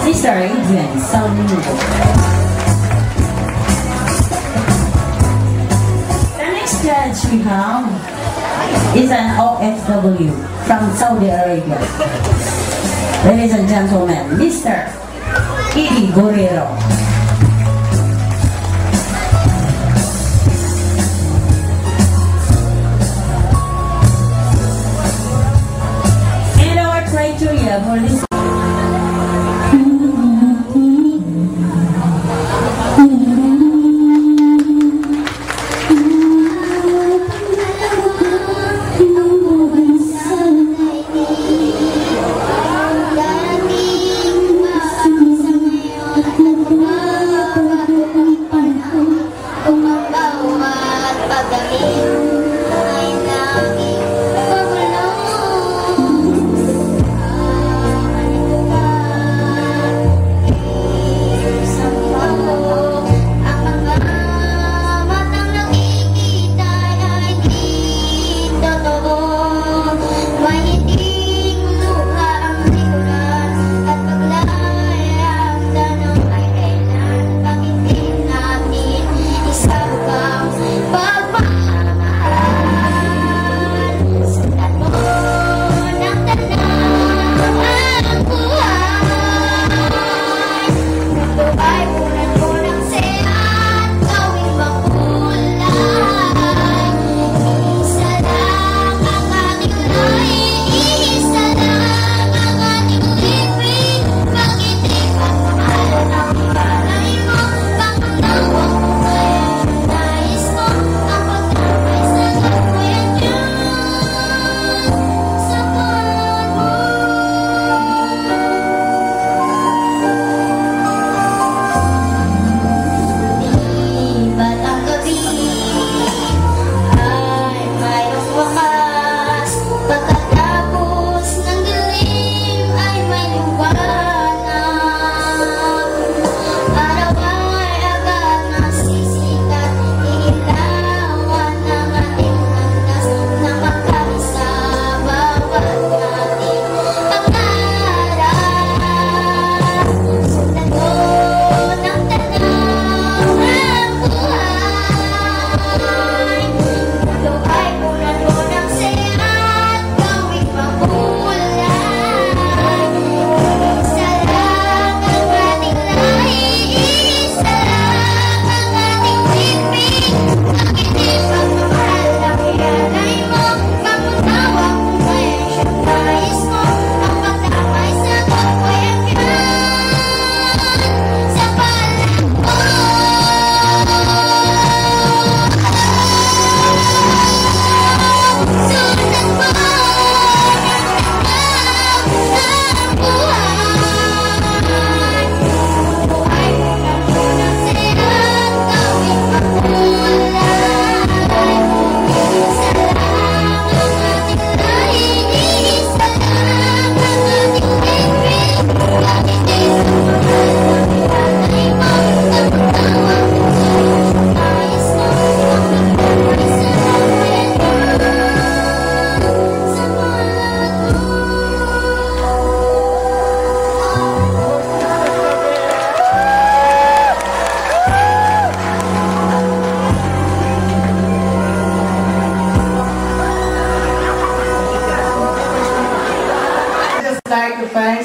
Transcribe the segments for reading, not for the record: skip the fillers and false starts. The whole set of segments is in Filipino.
Mr. Adrian Salmudo. The next judge we have is an OFW from Saudi Arabia. Ladies and gentlemen, Mr. Idi Borrero. And our criteria for this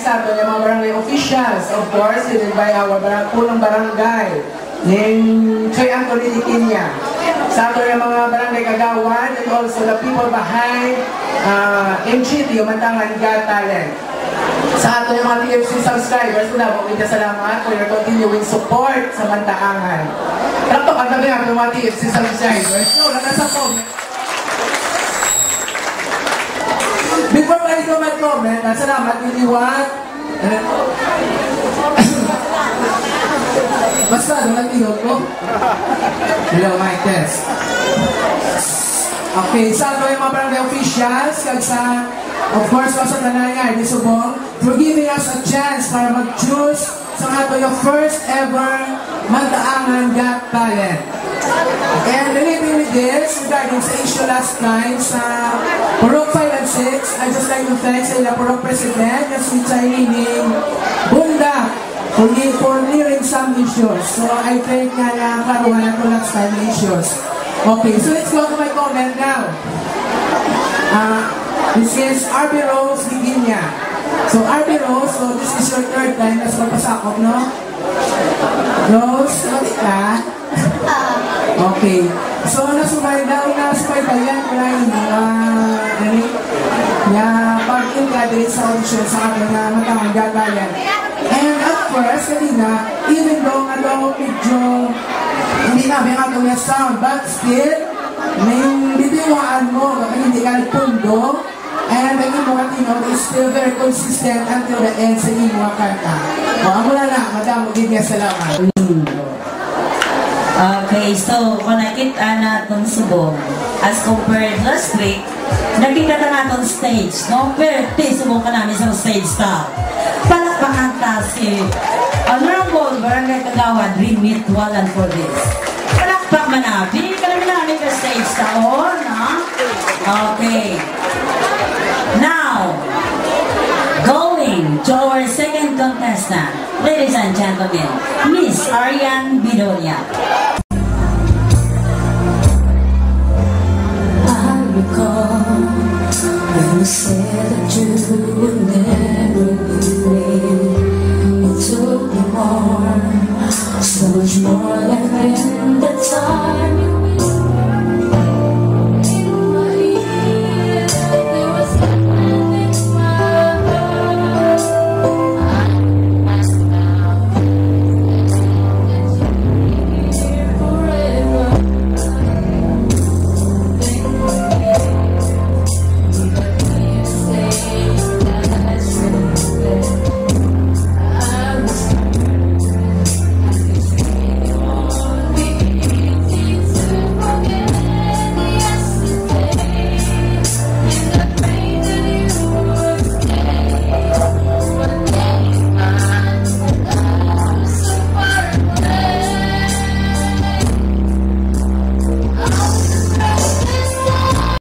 sa ato yung mga barangay officials, of course, headed by our unang barangay, ng Choy Anthony Liquinia. Sa ato yung mga barangay kagawan, and also the people behind MGT, yung Mandangan Got Talent. Sa ato yung mga TFC subscribers, muna po salamat for your continuing support sa Mandaangan. Tapos ang gabi ang mga TFC subscribers. So, nasa comment. Before I go my comment, salamat Iliwan. Basta, nag-ihog ko. Hello, mic test. Okay, sa ato yung mga barangay officials, kagsa, of course, sa Tanaya, di Subong, for giving us a chance para mag-choose sa ato yung first ever Mandaangan Got Talent. And relating with this, regarding sa issue last time sa Purok 5 and 6, I just like to thank sa ila Purok President na si Chaining Bunda for nearing some issues. So I think na karuhan na ito last time issues. Okay, so let's go to my comment now. This is RB Rose Liginia. So RB Rose, so this is your third time na sa pagpasakop, no? Rose, ulit ka? Okay. So nasubay daw na subaybayan ko lang pag-integrate sa audition sa akin na matawang gagayan. And at first, kanina, even though nga daw medyo hindi namin atong na sound, but still, may bibiwaan mo kapag hindi ka nagpundo, and ang imo katino is still very consistent until the end sa imo kanta. O, ang mula na, madam, magiging salamat. Okay, so kung nakita natin subong, as compared last week, nakita na natin stage, no? Pero subong ka namin sa stage top. Palakpakan ta si Honorable Barangay Kagawad, Remit Walan for this. Palakpak manabi, kalam namin sa stage taon, ha? Okay. Now, going to our second contestant, ladies and gentlemen, Miss Ariane Bidonia. When you said that you would never leave me, it took me more, so much more.